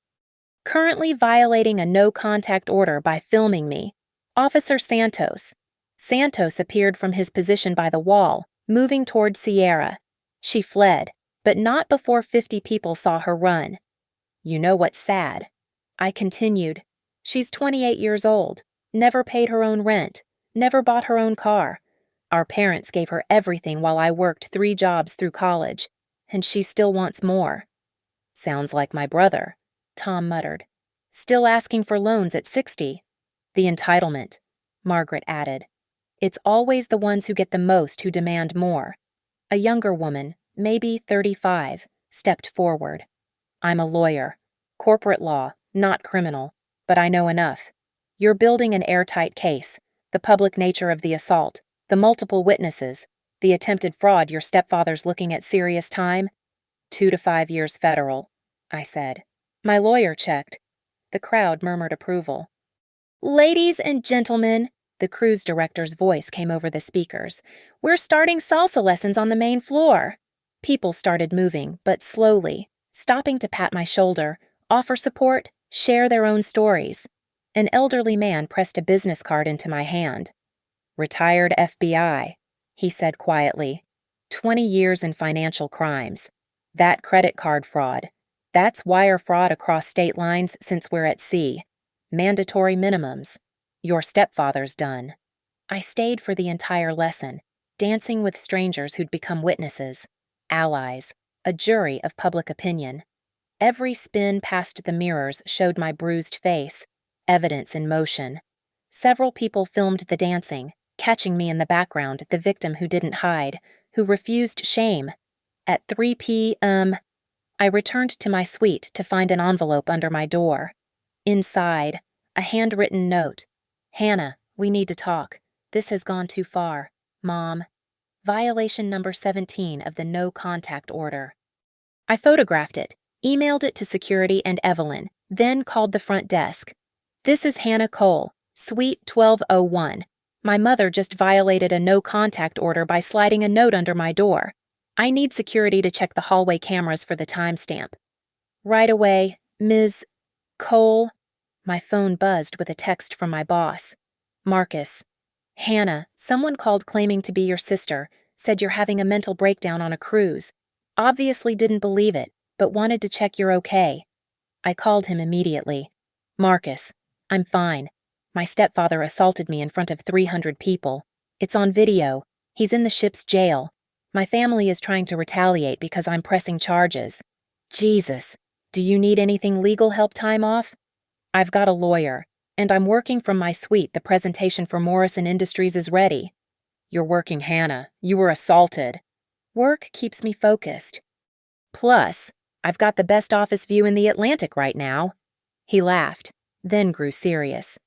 "Currently violating a no-contact order by filming me. Officer Santos." Santos appeared from his position by the wall, moving toward Sierra. She fled, but not before 50 people saw her run. "You know what's sad?" I continued. "She's 28 years old, never paid her own rent, never bought her own car. Our parents gave her everything while I worked 3 jobs through college, and she still wants more." "Sounds like my brother," Tom muttered. "Still asking for loans at 60. "The entitlement," Margaret added. "It's always the ones who get the most who demand more." A younger woman, maybe 35, stepped forward. "I'm a lawyer. Corporate law, not criminal, but I know enough. You're building an airtight case, the public nature of the assault, the multiple witnesses, the attempted fraud your stepfather's looking at serious time. 2 to 5 years federal," I said. My lawyer checked. The crowd murmured approval. "Ladies and gentlemen," the cruise director's voice came over the speakers, "we're starting salsa lessons on the main floor." People started moving, but slowly, stopping to pat my shoulder, offer support, share their own stories. An elderly man pressed a business card into my hand. "Retired FBI," he said quietly. 20 years in financial crimes. That credit card fraud. That's wire fraud across state lines since we're at sea. Mandatory minimums. Your stepfather's done." I stayed for the entire lesson, dancing with strangers who'd become witnesses, allies, a jury of public opinion. Every spin past the mirrors showed my bruised face, evidence in motion. Several people filmed the dancing, catching me in the background, the victim who didn't hide, who refused shame. At 3 p.m., I returned to my suite to find an envelope under my door. Inside, a handwritten note. "Hannah, we need to talk. This has gone too far. Mom. Violation number 17 of the no contact order." I photographed it, emailed it to security and Evelyn, then called the front desk. "This is Hannah Cole, Suite 1201. My mother just violated a no contact order by sliding a note under my door. I need security to check the hallway cameras for the timestamp." "Right away, Ms. Cole." My phone buzzed with a text from my boss. "Marcus. Hannah, someone called claiming to be your sister, said you're having a mental breakdown on a cruise. Obviously didn't believe it, but wanted to check you're okay." I called him immediately. "Marcus, I'm fine. My stepfather assaulted me in front of 300 people. It's on video. He's in the ship's jail. My family is trying to retaliate because I'm pressing charges. Jesus, do you need anything legal help time off? I've got a lawyer, and I'm working from my suite. The presentation for Morrison Industries is ready." "You're working, Hannah. You were assaulted." "Work keeps me focused. Plus, I've got the best office view in the Atlantic right now." He laughed, then grew serious.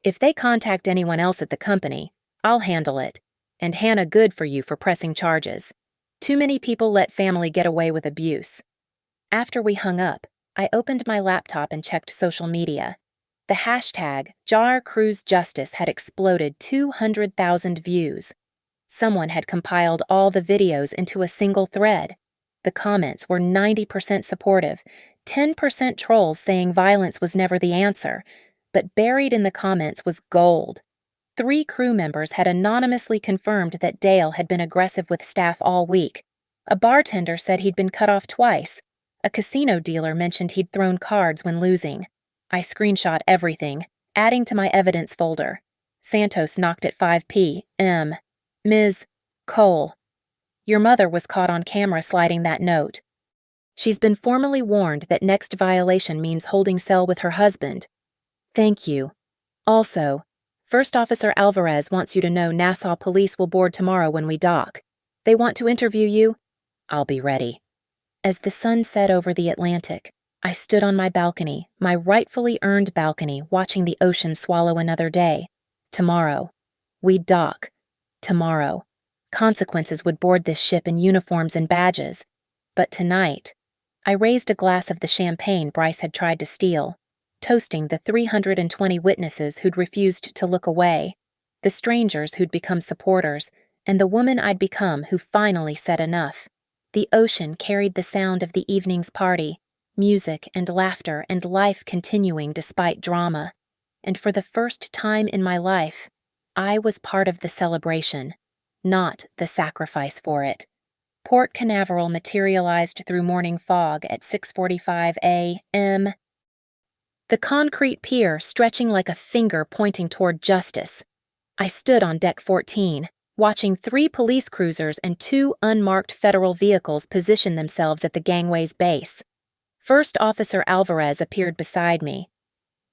"If they contact anyone else at the company, I'll handle it. And Hannah, good for you for pressing charges. Too many people let family get away with abuse." After we hung up, I opened my laptop and checked social media. The hashtag #JarCruiseJustice had exploded 200,000 views. Someone had compiled all the videos into a single thread. The comments were 90% supportive, 10% trolls saying violence was never the answer, but buried in the comments was gold. 3 crew members had anonymously confirmed that Dale had been aggressive with staff all week. A bartender said he'd been cut off twice. A casino dealer mentioned he'd thrown cards when losing. I screenshot everything, adding to my evidence folder. Santos knocked at 5 p.m. "Ms. Cole, your mother was caught on camera sliding that note. She's been formally warned that next violation means holding cell with her husband. Thank you. Also, First Officer Alvarez wants you to know Nassau Police will board tomorrow when we dock. They want to interview you. I'll be ready." As the sun set over the Atlantic, I stood on my balcony, my rightfully earned balcony, watching the ocean swallow another day. Tomorrow. We'd dock. Tomorrow. Consequences would board this ship in uniforms and badges. But tonight, I raised a glass of the champagne Bryce had tried to steal, toasting the 320 witnesses who'd refused to look away, the strangers who'd become supporters, and the woman I'd become who finally said enough. The ocean carried the sound of the evening's party, music and laughter and life continuing despite drama. And for the first time in my life, I was part of the celebration, not the sacrifice for it. Port Canaveral materialized through morning fog at 6:45 a.m. The concrete pier stretching like a finger pointing toward justice. I stood on deck 14, watching 3 police cruisers and 2 unmarked federal vehicles position themselves at the gangway's base. First Officer Alvarez appeared beside me.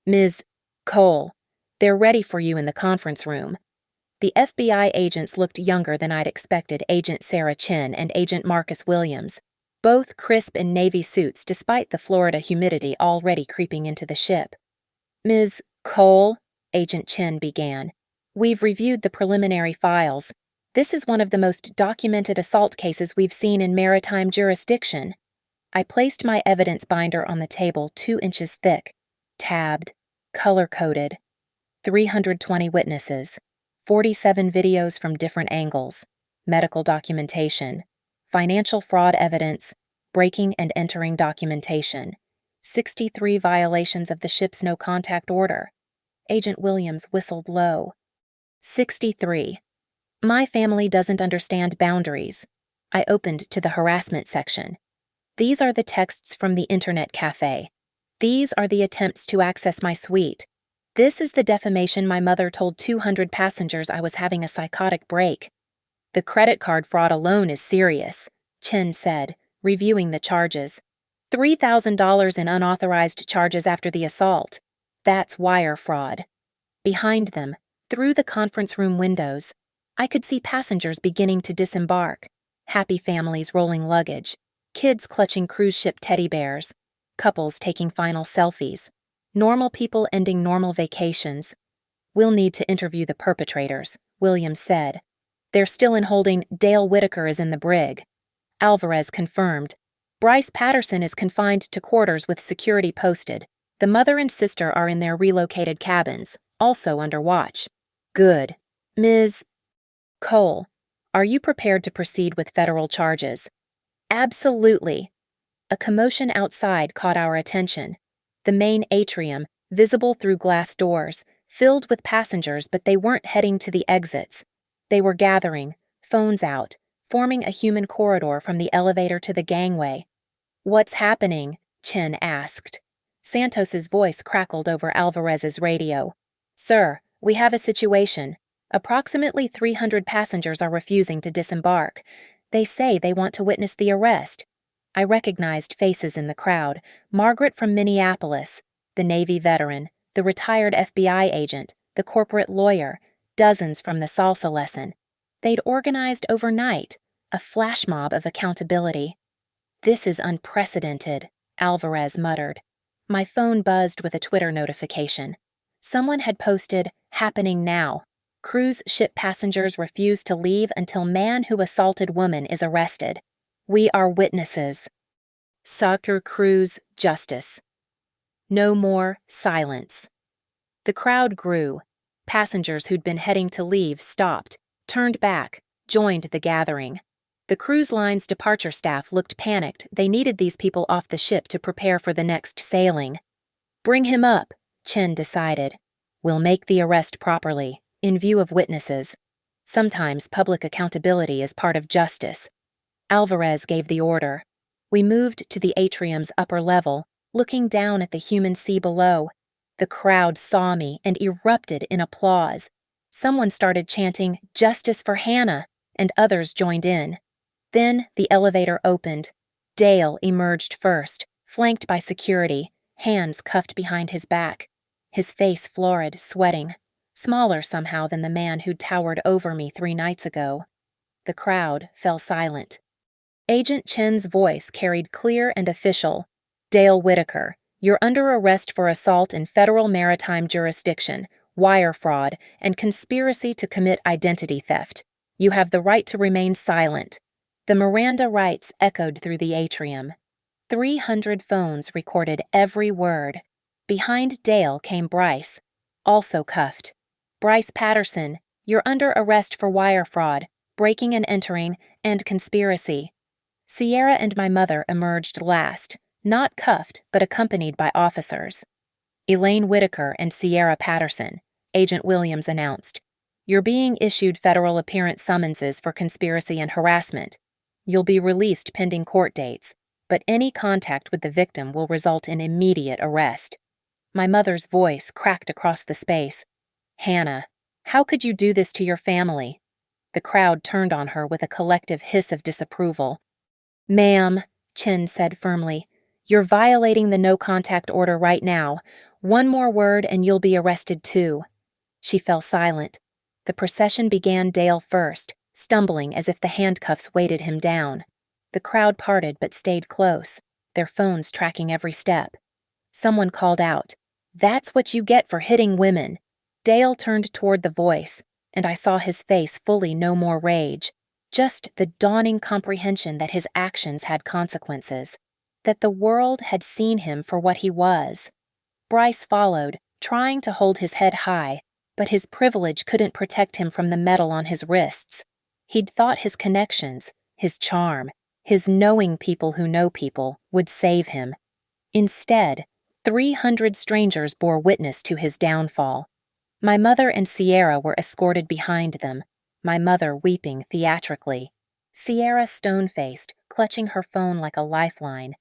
"Ms. Cole, they're ready for you in the conference room." The FBI agents looked younger than I'd expected, Agent Sarah Chin and Agent Marcus Williams, both crisp in Navy suits despite the Florida humidity already creeping into the ship. "Ms. Cole," Agent Chin began, "we've reviewed the preliminary files. This is one of the most documented assault cases we've seen in maritime jurisdiction." I placed my evidence binder on the table 2 inches thick, tabbed, color-coded. 320 witnesses, 47 videos from different angles, medical documentation, financial fraud evidence, breaking and entering documentation, 63 violations of the ship's no-contact order. Agent Williams whistled low. 63. My family doesn't understand boundaries. I opened to the harassment section. These are the texts from the internet cafe. These are the attempts to access my suite. This is the defamation my mother told 200 passengers I was having a psychotic break. The credit card fraud alone is serious, Chen said, reviewing the charges. $3,000 in unauthorized charges after the assault. That's wire fraud. Behind them, through the conference room windows, I could see passengers beginning to disembark, happy families rolling luggage, kids clutching cruise ship teddy bears, couples taking final selfies, normal people ending normal vacations. "We'll need to interview the perpetrators," Williams said. "They're still in holding. Dale Whitaker is in the brig." Alvarez confirmed. "Bryce Patterson is confined to quarters with security posted. The mother and sister are in their relocated cabins, also under watch." "Good. Ms. Cole, are you prepared to proceed with federal charges?" "Absolutely." A commotion outside caught our attention. The main atrium, visible through glass doors, filled with passengers, but they weren't heading to the exits. They were gathering, phones out, forming a human corridor from the elevator to the gangway. "What's happening?" Chen asked. Santos's voice crackled over Alvarez's radio. "Sir, we have a situation. Approximately 300 passengers are refusing to disembark. They say they want to witness the arrest." I recognized faces in the crowd. Margaret from Minneapolis, the Navy veteran, the retired FBI agent, the corporate lawyer, dozens from the salsa lesson. They'd organized overnight, a flash mob of accountability. "This is unprecedented," Alvarez muttered. My phone buzzed with a Twitter notification. Someone had posted, "Happening now. Cruise ship passengers refuse to leave until man who assaulted woman is arrested. We are witnesses. Soccer cruise justice. No more silence." The crowd grew. Passengers who'd been heading to leave stopped, turned back, joined the gathering. The cruise line's departure staff looked panicked. They needed these people off the ship to prepare for the next sailing. "Bring him up," Chen decided. "We'll make the arrest properly, in view of witnesses. Sometimes public accountability is part of justice." Alvarez gave the order. We moved to the atrium's upper level, looking down at the human sea below. The crowd saw me and erupted in applause. Someone started chanting, "Justice for Hannah," and others joined in. Then the elevator opened. Dale emerged first, flanked by security, hands cuffed behind his back. His face florid, sweating, smaller somehow than the man who'd towered over me 3 nights ago. The crowd fell silent. Agent Chen's voice carried clear and official. "Dale Whitaker, you're under arrest for assault in federal maritime jurisdiction, wire fraud, and conspiracy to commit identity theft. You have the right to remain silent." The Miranda rights echoed through the atrium. 300 phones recorded every word. Behind Dale came Bryce, also cuffed. "Bryce Patterson, you're under arrest for wire fraud, breaking and entering, and conspiracy." Sierra and my mother emerged last, not cuffed but accompanied by officers. "Elaine Whitaker and Sierra Patterson," Agent Williams announced. "You're being issued federal appearance summonses for conspiracy and harassment. You'll be released pending court dates, but any contact with the victim will result in immediate arrest." My mother's voice cracked across the space. "Hannah, how could you do this to your family?" The crowd turned on her with a collective hiss of disapproval. "Ma'am," Chen said firmly, "you're violating the no-contact order right now. One more word and you'll be arrested too." She fell silent. The procession began Dale first, stumbling as if the handcuffs weighted him down. The crowd parted but stayed close, their phones tracking every step. Someone called out, "That's what you get for hitting women." Dale turned toward the voice, and I saw his face fully no more rage, just the dawning comprehension that his actions had consequences, that the world had seen him for what he was. Bryce followed, trying to hold his head high, but his privilege couldn't protect him from the metal on his wrists. He'd thought his connections, his charm, his knowing people who know people, would save him. Instead, 300 strangers bore witness to his downfall. My mother and Sierra were escorted behind them, my mother weeping theatrically, Sierra stone-faced, clutching her phone like a lifeline.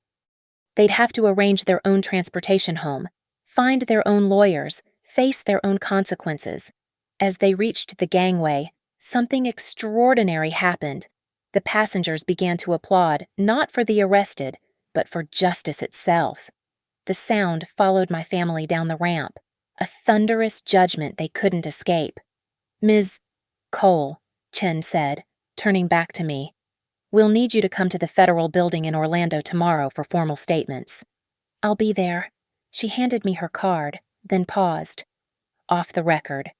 They'd have to arrange their own transportation home, find their own lawyers, face their own consequences. As they reached the gangway, something extraordinary happened. The passengers began to applaud, not for the arrested, but for justice itself. The sound followed my family down the ramp, a thunderous judgment they couldn't escape. "Ms. Cole," Chen said, turning back to me, "we'll need you to come to the federal building in Orlando tomorrow for formal statements." "I'll be there." She handed me her card, then paused. "Off the record.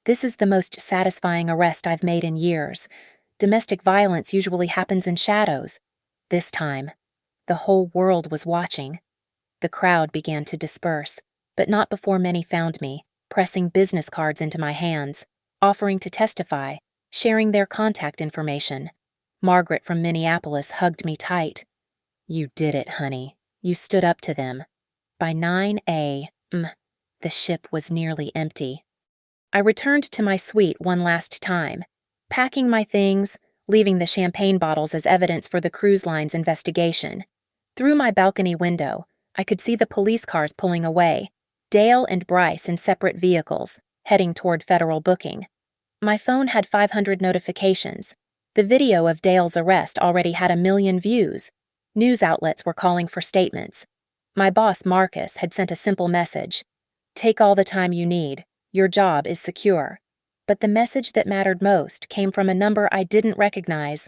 This is the most satisfying arrest I've made in years. Domestic violence usually happens in shadows. This time, the whole world was watching." The crowd began to disperse, but not before many found me, pressing business cards into my hands, offering to testify, sharing their contact information. Margaret from Minneapolis hugged me tight. "You did it, honey. You stood up to them." By 9 a.m., the ship was nearly empty. I returned to my suite one last time, packing my things, leaving the champagne bottles as evidence for the cruise line's investigation. Through my balcony window, I could see the police cars pulling away, Dale and Bryce in separate vehicles, heading toward federal booking. My phone had 500 notifications. The video of Dale's arrest already had 1 million views. News outlets were calling for statements. My boss, Marcus, had sent a simple message: "Take all the time you need. Your job is secure." But the message that mattered most came from a number I didn't recognize.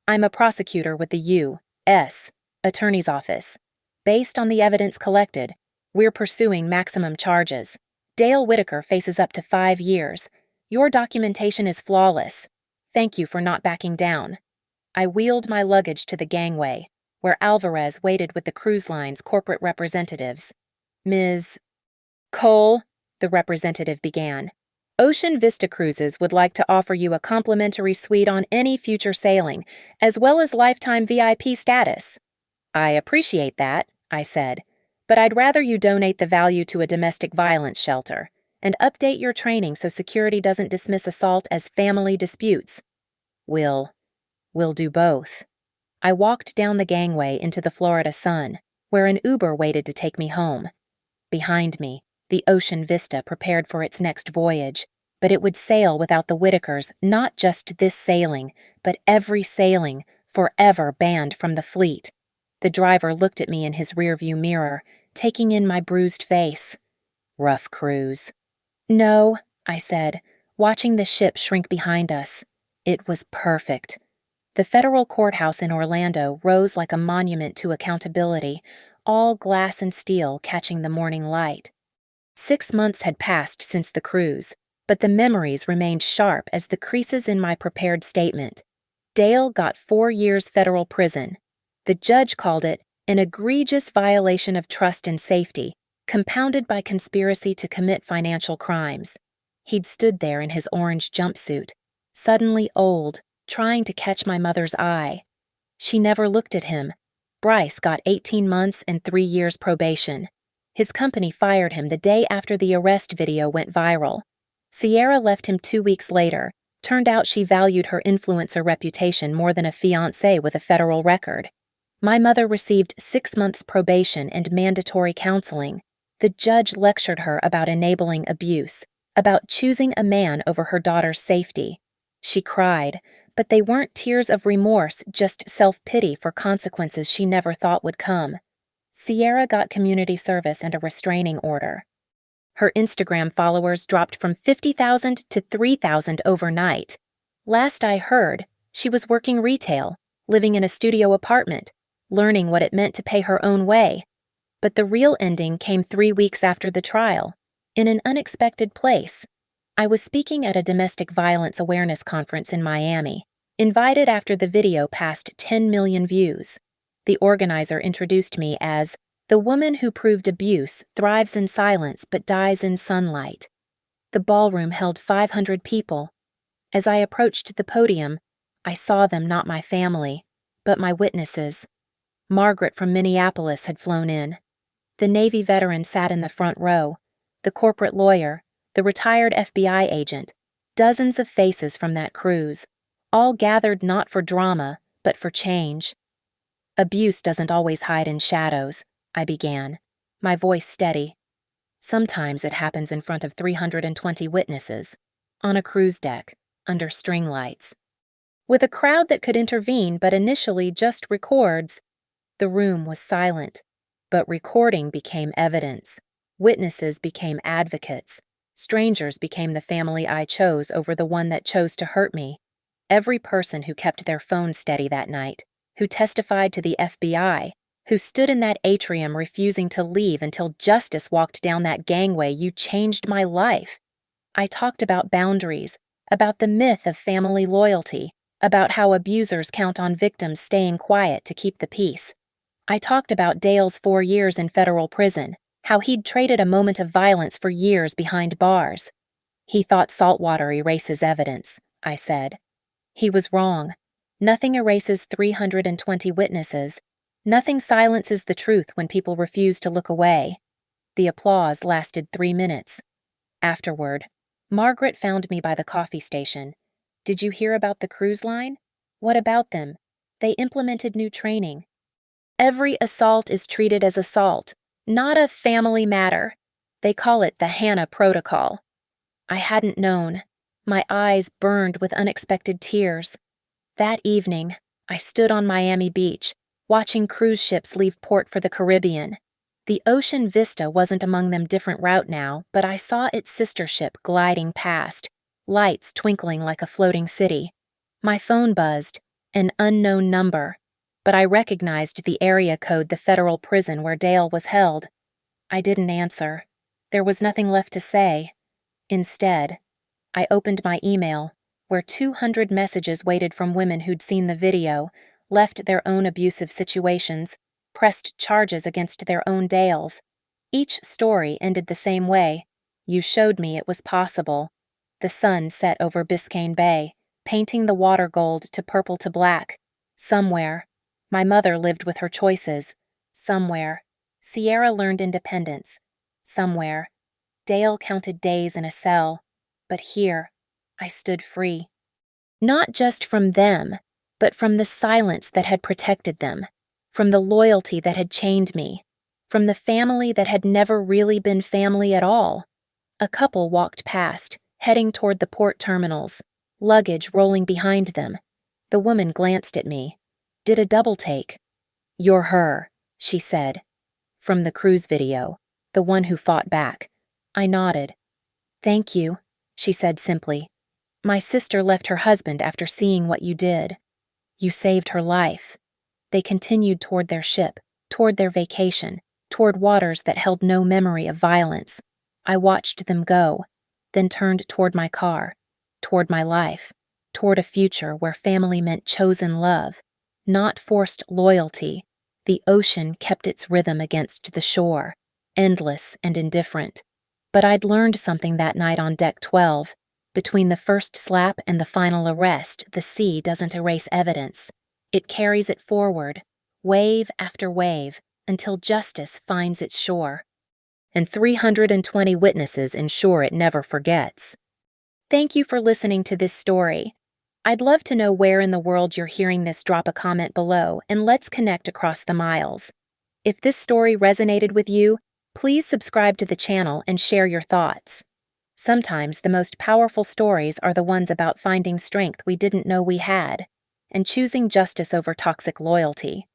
"I'm a prosecutor with the U.S. Attorney's Office. Based on the evidence collected, we're pursuing maximum charges. Dale Whitaker faces up to 5 years. Your documentation is flawless. Thank you for not backing down." I wheeled my luggage to the gangway, where Alvarez waited with the cruise line's corporate representatives. "Ms. Cole," the representative began, "Ocean Vista Cruises would like to offer you a complimentary suite on any future sailing, as well as lifetime VIP status." "I appreciate that," I said, "but I'd rather you donate the value to a domestic violence shelter and update your training so security doesn't dismiss assault as family disputes." We'll do both." I walked down the gangway into the Florida sun, where an Uber waited to take me home. Behind me, the Ocean Vista prepared for its next voyage, but it would sail without the Whitakers not just this sailing, but every sailing, forever banned from the fleet. The driver looked at me in his rearview mirror, taking in my bruised face. "Rough cruise." "No," I said, watching the ship shrink behind us. It was perfect. The federal courthouse in Orlando rose like a monument to accountability, all glass and steel catching the morning light. 6 months had passed since the cruise, but the memories remained sharp as the creases in my prepared statement. Dale got 4 years federal prison. The judge called it an egregious violation of trust and safety, compounded by conspiracy to commit financial crimes. He'd stood there in his orange jumpsuit, suddenly old, trying to catch my mother's eye. She never looked at him. Bryce got 18 months and 3 years probation. His company fired him the day after the arrest video went viral. Sierra left him 2 weeks later. Turned out she valued her influencer reputation more than a fiancé with a federal record. My mother received 6 months probation and mandatory counseling. The judge lectured her about enabling abuse, about choosing a man over her daughter's safety. She cried, but they weren't tears of remorse, just self-pity for consequences she never thought would come. Sierra got community service and a restraining order. Her Instagram followers dropped from 50,000 to 3,000 overnight. Last I heard, she was working retail, living in a studio apartment, learning what it meant to pay her own way. But the real ending came 3 weeks after the trial, in an unexpected place. I was speaking at a domestic violence awareness conference in Miami, invited after the video passed 10 million views. The organizer introduced me as the woman who proved abuse thrives in silence but dies in sunlight. The ballroom held 500 people. As I approached the podium, I saw them not my family, but my witnesses. Margaret from Minneapolis had flown in. The Navy veteran sat in the front row, the corporate lawyer, the retired FBI agent, dozens of faces from that cruise, all gathered not for drama, but for change. Abuse doesn't always hide in shadows, I began, my voice steady. Sometimes it happens in front of 320 witnesses, on a cruise deck, under string lights. With a crowd that could intervene but initially just records. The room was silent, but recording became evidence. Witnesses became advocates. Strangers became the family I chose over the one that chose to hurt me. Every person who kept their phone steady that night, who testified to the FBI, who stood in that atrium refusing to leave until justice walked down that gangway, you changed my life. I talked about boundaries, about the myth of family loyalty, about how abusers count on victims staying quiet to keep the peace. I talked about Dale's 4 years in federal prison, how he'd traded a moment of violence for years behind bars. He thought saltwater erases evidence, I said. He was wrong. Nothing erases 320 witnesses. Nothing silences the truth when people refuse to look away. The applause lasted 3 minutes. Afterward, Margaret found me by the coffee station. Did you hear about the cruise line? What about them? They implemented new training. Every assault is treated as assault, not a family matter. They call it the Hannah Protocol. I hadn't known. My eyes burned with unexpected tears. That evening, I stood on Miami Beach, watching cruise ships leave port for the Caribbean. The ocean vista wasn't among them different route now, but I saw its sister ship gliding past, lights twinkling like a floating city. My phone buzzed, an unknown number, but I recognized the area code, the federal prison where Dale was held. I didn't answer. There was nothing left to say. Instead, I opened my email, where 200 messages waited from women who'd seen the video, left their own abusive situations, pressed charges against their own Dales. Each story ended the same way. You showed me it was possible. The sun set over Biscayne Bay, painting the water gold to purple to black. Somewhere, my mother lived with her choices. Somewhere, Sierra learned independence. Somewhere, Dale counted days in a cell. But here, I stood free. Not just from them, but from the silence that had protected them, from the loyalty that had chained me, from the family that had never really been family at all. A couple walked past, heading toward the port terminals, luggage rolling behind them. The woman glanced at me, did a double take. "You're her," she said. From the cruise video, the one who fought back. I nodded. "Thank you," she said simply. "My sister left her husband after seeing what you did. You saved her life." They continued toward their ship, toward their vacation, toward waters that held no memory of violence. I watched them go, then turned toward my car, toward my life. toward a future where family meant chosen love, not forced loyalty, the ocean kept its rhythm against the shore, endless and indifferent. But I'd learned something that night on Deck 12. Between the first slap and the final arrest, the sea doesn't erase evidence. It carries it forward, wave after wave, until justice finds its shore. And 320 witnesses ensure it never forgets. Thank you for listening to this story. I'd love to know where in the world you're hearing this. Drop a comment below, and let's connect across the miles. If this story resonated with you, please subscribe to the channel and share your thoughts. Sometimes the most powerful stories are the ones about finding strength we didn't know we had, and choosing justice over toxic loyalty.